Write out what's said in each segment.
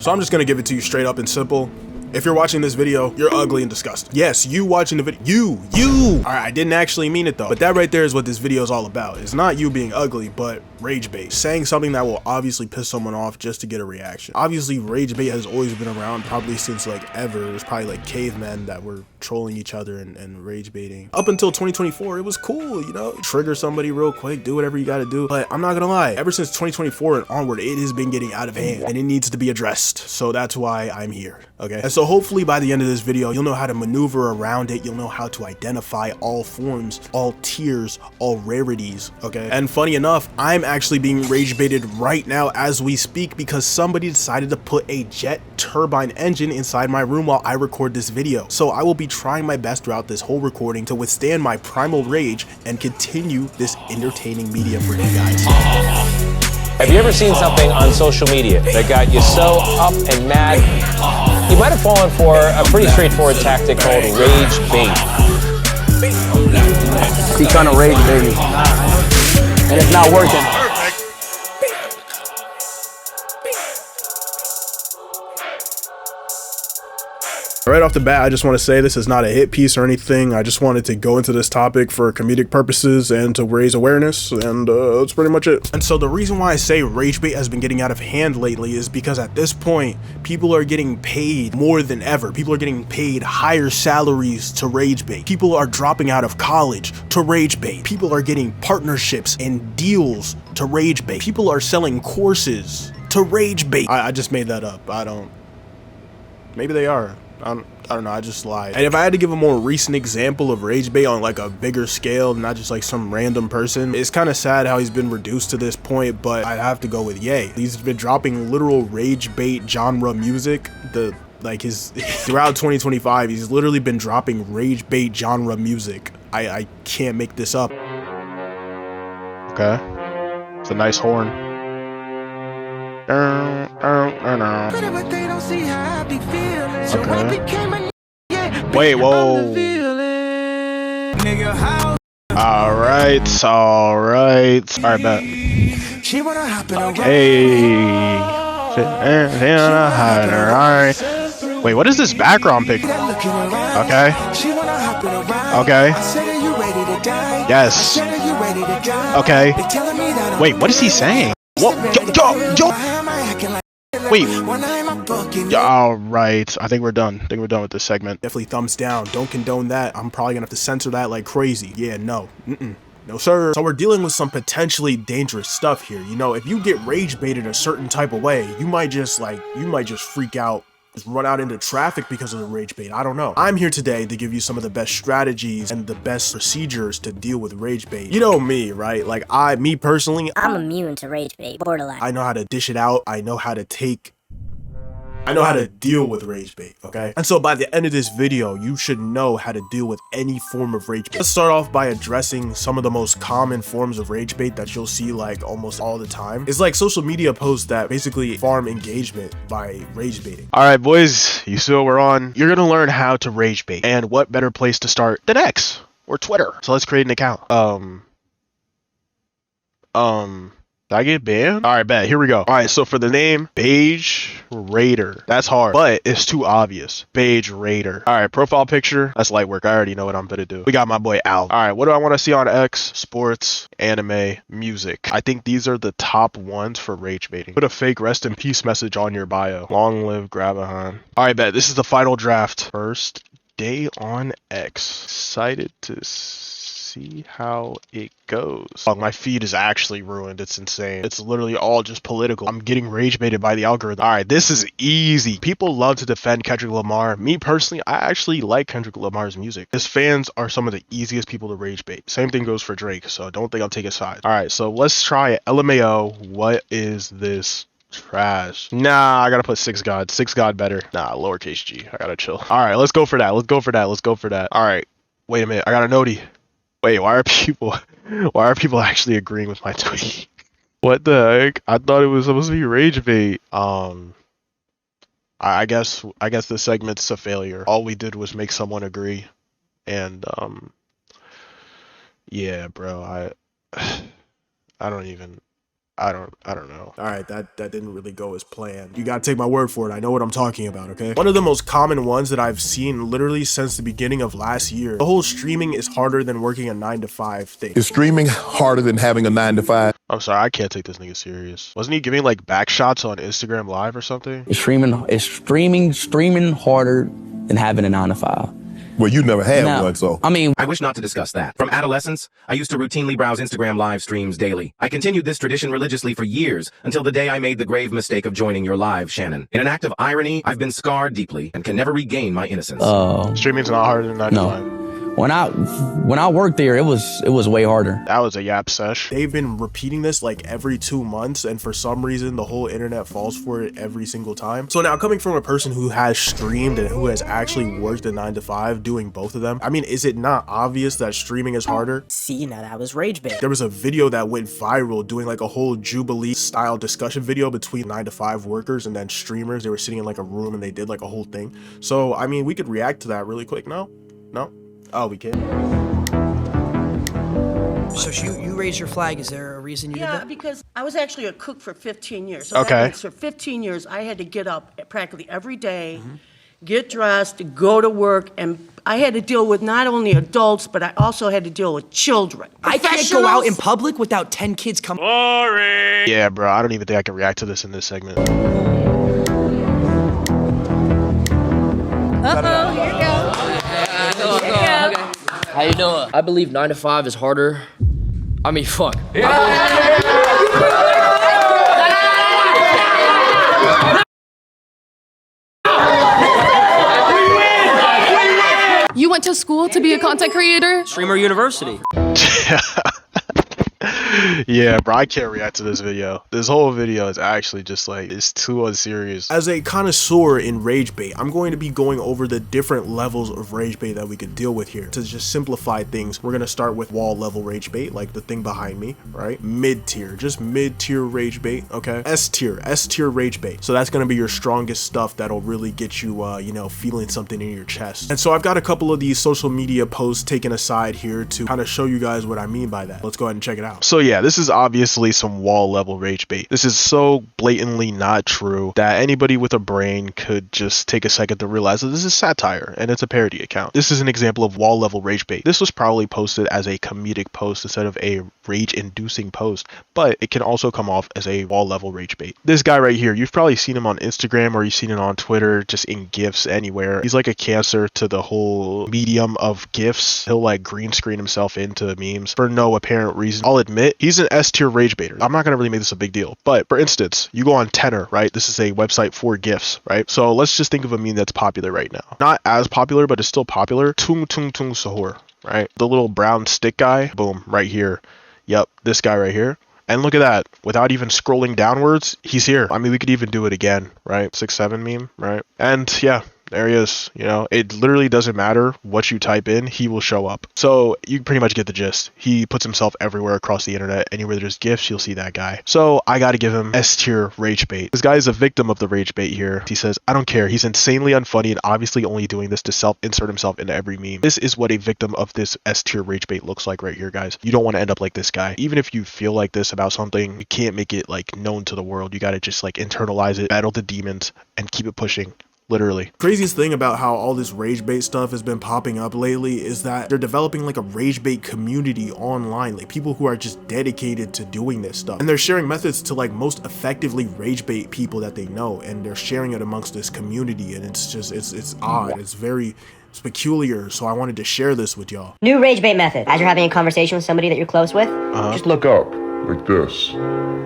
So I'm just gonna give it to you straight up and simple. If you're watching this video, you're ugly and disgusting. Yes, you watching the video, you. All right, I didn't actually mean it though. But that right there is what this video is all about. It's not you being ugly, but rage bait. Saying something that will obviously piss someone off just to get a reaction. Obviously, rage bait has always been around, probably since like ever. It was probably like cavemen that were trolling each other and rage baiting. Up until 2024, it was cool, you know? Trigger somebody real quick, do whatever you gotta do. But I'm not gonna lie, ever since 2024 and onward, it has been getting out of hand and it needs to be addressed. So that's why I'm here, okay? And so hopefully by the end of this video, you'll know how to maneuver around it. You'll know how to identify all forms, all tiers, all rarities, okay? And funny enough, I'm actually being rage baited right now as we speak because somebody decided to put a jet turbine engine inside my room while I record this video. So I will be trying my best throughout this whole recording to withstand my primal rage and continue this entertaining media for you guys. Have you ever seen something on social media that got you so up and mad? You might have fallen for a pretty straightforward tactic called rage bait. He's trying to rage baby, and it's not working. Right off the bat, I just want to say this is not a hit piece or anything. I just wanted to go into this topic for comedic purposes and to raise awareness, and that's pretty much it. And so the reason why I say rage bait has been getting out of hand lately is because at this point, people are getting paid more than ever. People are getting paid higher salaries to rage bait. People are dropping out of college to rage bait. People are getting partnerships and deals to rage bait. People are selling courses to rage bait. I just made that up. Maybe they are. I don't know, I just lied. And if I had to give a more recent example of rage bait on like a bigger scale, not just like some random person, it's kind of sad how he's been reduced to this point, but I'd have to go with Ye. He's been dropping literal rage bait genre music. Throughout 2025, he's literally been dropping rage bait genre music. I can't make this up. Okay, it's a nice horn. Okay. Wait, whoa. Alright, bet. Hey. Alright. Wait, what is this background pic? Okay. Okay. Yes. Okay. Wait, what is he saying? What? Yo. Wait. Alright, I think we're done. With this segment. Definitely thumbs down. Don't condone that. I'm probably gonna have to censor that like crazy. Yeah, no. No sir. So we're dealing with some potentially dangerous stuff here. You know, if you get rage baited a certain type of way, you might just freak out, just run out into traffic because of the rage bait. I don't know. I'm here today to give you some of the best strategies and the best procedures to deal with rage bait. You know me, right? Like me personally, I'm immune to rage bait, borderline. I know how to dish it out. I know how to deal with rage bait, okay? And so by the end of this video, you should know how to deal with any form of rage bait. Let's start off by addressing some of the most common forms of rage bait that you'll see like almost all the time. It's like social media posts that basically farm engagement by rage baiting. All right, boys, you see what we're on? You're gonna learn how to rage bait, and what better place to start than X or Twitter? So let's create an account. Did I get banned? All right, bet. Here we go. All right, so for the name, Beige Raider. That's hard, but it's too obvious. Beige Raider. All right, profile picture. That's light work. I already know what I'm gonna do. We got my boy Al. All right, what do I want to see on X? Sports, anime, music. I think these are the top ones for rage baiting. Put a fake rest in peace message on your bio. Long live Grabahan. All right, bet. This is the final draft. First day on X. Excited to see how it goes. Oh, my feed is actually ruined. It's insane. It's literally all just political. I'm getting rage baited by the algorithm. All right, this is easy. People love to defend Kendrick Lamar. Me personally, I actually like Kendrick Lamar's music. His fans are some of the easiest people to rage bait. Same thing goes for Drake, so don't think I'll take his side. All right, so let's try it. LMAO, what is this? Trash. Nah, I gotta put 6 God. 6 God better. Nah, lowercase g. I gotta chill. All right, let's go for that. All right, wait a minute. I got a noti. Wait, why are people actually agreeing with my tweet? What the heck? I thought it was supposed to be rage bait. I guess this segment's a failure. All we did was make someone agree, and yeah, bro. I don't even I don't know. All right, that didn't really go as planned. You gotta take my word for it. I know what I'm talking about, okay? One of the most common ones that I've seen literally since the beginning of last year. The whole streaming is harder than working a 9-to-5 thing. Is streaming harder than having a 9-to-5? I'm sorry, I can't take this nigga serious. Wasn't he giving like back shots on Instagram Live or something? Is streaming harder than having a 9-to-5? Well, you never had No. one, so. I mean, I wish not to discuss that. From adolescence, I used to routinely browse Instagram live streams daily. I continued this tradition religiously for years, until the day I made the grave mistake of joining your live, Shannon. In an act of irony, I've been scarred deeply and can never regain my innocence. Streaming's not harder than 9 to 5. when I worked there, it was way harder. That was a yap sesh. They've been repeating this like every 2 months, and for some reason, the whole internet falls for it every single time. So now, coming from a person who has streamed and who has actually worked a 9-to-5, doing both of them, I mean, is it not obvious that streaming is harder? See, now that was Ragebait. There was a video that went viral doing like a whole Jubilee style discussion video between 9-to-5 workers and then streamers. They were sitting in like a room and they did like a whole thing. So, I mean, we could react to that really quick. No? Oh, we can. So you raised your flag. Is there a reason you did Yeah, that? because I was actually a cook for 15 years. So Okay. that means for 15 years, I had to get up practically every day, get dressed, go to work, and I had to deal with not only adults, but I also had to deal with children. I can't go out in Professionals. public without 10 kids coming. Yeah, bro, I don't even think I can react to this in this segment. How you doing? I believe 9 to 5 is harder. I mean, fuck. You went to school to be a content creator? Streamer University. Yeah, bro, I can't react to this video. This whole video is actually just like, it's too unserious. As a connoisseur in Ragebait, I'm going to be going over the different levels of Ragebait that we could deal with here. To just simplify things, we're going to start with wall level Ragebait, like the thing behind me, right? Mid-tier, just mid-tier Ragebait, okay? S-tier Ragebait. So that's going to be your strongest stuff that'll really get you, you know, feeling something in your chest. And so I've got a couple of these social media posts taken aside here to kind of show you guys what I mean by that. Let's go ahead and check it out. So yeah, this is obviously some wall level rage bait. This is so blatantly not true that anybody with a brain could just take a second to realize that this is satire and it's a parody account. This is an example of wall level rage bait. This was probably posted as a comedic post instead of a rage inducing post, but it can also come off as a wall level rage bait. This guy right here, you've probably seen him on Instagram or you've seen it on Twitter, just in GIFs anywhere. He's like a cancer to the whole medium of GIFs. He'll like green screen himself into memes for no apparent reason. I'll admit, he's an S tier rage baiter. I'm not gonna really make this a big deal, but for instance, you go on Tenor, right? This is a website for GIFs, right? So let's just think of a meme that's popular right now. Not as popular, but it's still popular. Tung Tung Tung Sahur, right? The little brown stick guy, boom, right here. Yep, this guy right here. And look at that, without even scrolling downwards, he's here. I mean, we could even do it again, right? 6-7 meme, right? And yeah, there he is. You know, it literally doesn't matter what you type in, he will show up. So you pretty much get the gist. He puts himself everywhere across the internet. Anywhere there's GIFs, you'll see that guy. So I gotta give him S tier rage bait. This guy is a victim of the rage bait here. He says, I don't care. He's insanely unfunny and obviously only doing this to self-insert himself into every meme. This is what a victim of this S tier rage bait looks like right here, guys. You don't want to end up like this guy. Even if you feel like this about something, you can't make it like known to the world. You gotta just like internalize it, battle the demons, and keep it pushing. Literally. Craziest thing about how all this rage bait stuff has been popping up lately is that they're developing like a rage bait community online, like people who are just dedicated to doing this stuff, and they're sharing methods to like most effectively rage bait people that they know, and they're sharing it amongst this community, and it's just it's odd, it's peculiar, so I wanted to share this with y'all. New rage bait method. As you're having a conversation with somebody that you're close with, Just look up like this.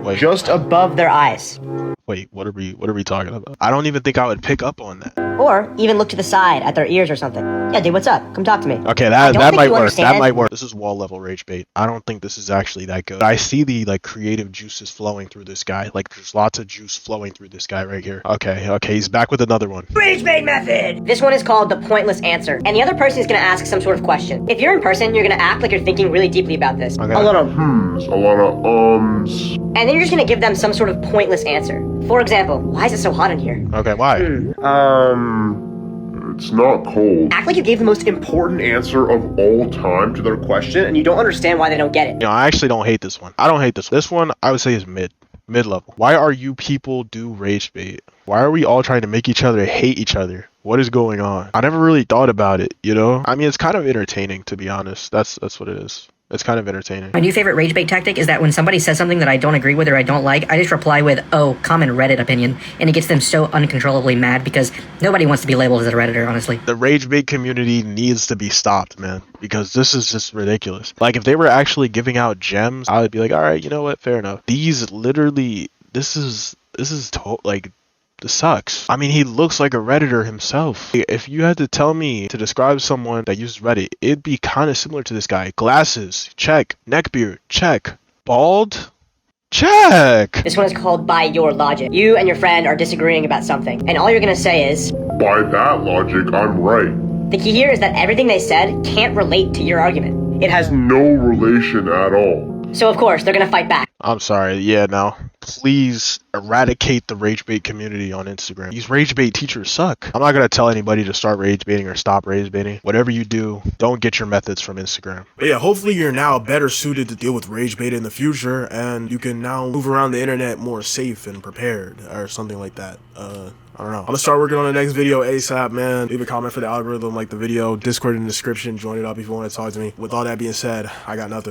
Wait, just above their eyes. wait, what are we talking about? I don't even think I would pick up on that. Or even look to the side at their ears or something. Yeah, dude, what's up? Come talk to me. Okay, I that don't might think you work. That understand. might work. This is wall level rage bait. I don't think this is actually that good. I see the like creative juices flowing through this guy. Like there's lots of juice flowing through this guy right here. Okay, he's back with another one. Rage bait method! This one is called the pointless answer. And the other person is gonna ask some sort of question. If you're in person, you're gonna act like you're thinking really deeply about this. Okay. A lot of A lot of ums. and then you're just gonna give them some sort of pointless answer. For example, why is it so hot in here? Okay, why? It's not cold. Act like you gave the most important Answer of all time to their question. and you don't understand why they don't get it. You know, I actually don't hate this one. I don't hate this one. This one, I would say is mid. Mid-level. Why are you people do rage bait? Why are we all trying to make each other hate each other? What is going on? I never really thought about it, you know? I mean, it's kind of entertaining, to be honest. That's what it is. It's kind of entertaining. My new favorite rage bait tactic is that when somebody says something that I don't agree with or I don't like, I just reply with, oh, common Reddit opinion, and it gets them so uncontrollably mad because nobody wants to be labeled as a Redditor, honestly. The rage bait community needs to be stopped, man, because this is just ridiculous. Like, if they were actually giving out gems, I would be like, all right, you know what? Fair enough. These literally, this sucks. I mean, he looks like a Redditor himself. If you had to tell me to describe someone that uses Reddit, it'd be kind of similar to this guy. Glasses, check. Neckbeard, check. Bald, check. This one is called By Your Logic. You and your friend are disagreeing about something, and all you're gonna say is, By that logic, I'm right. the key here is that everything they said can't relate to your argument. It has No relation at all. So of course, they're gonna fight back. I'm sorry. Yeah, now, please eradicate the rage bait community on Instagram. These rage bait teachers suck. I'm not going to tell anybody to start rage baiting or stop rage baiting. Whatever you do, don't get your methods from Instagram. But yeah, hopefully you're now better suited to deal with rage bait in the future, and you can now move around the internet more safe and prepared, or something like that. I don't know. I'm gonna start working on the next video ASAP, man. Leave a comment for the algorithm, like the video, Discord in the description, join it up if you want to talk to me. With all that being said, I got nothing.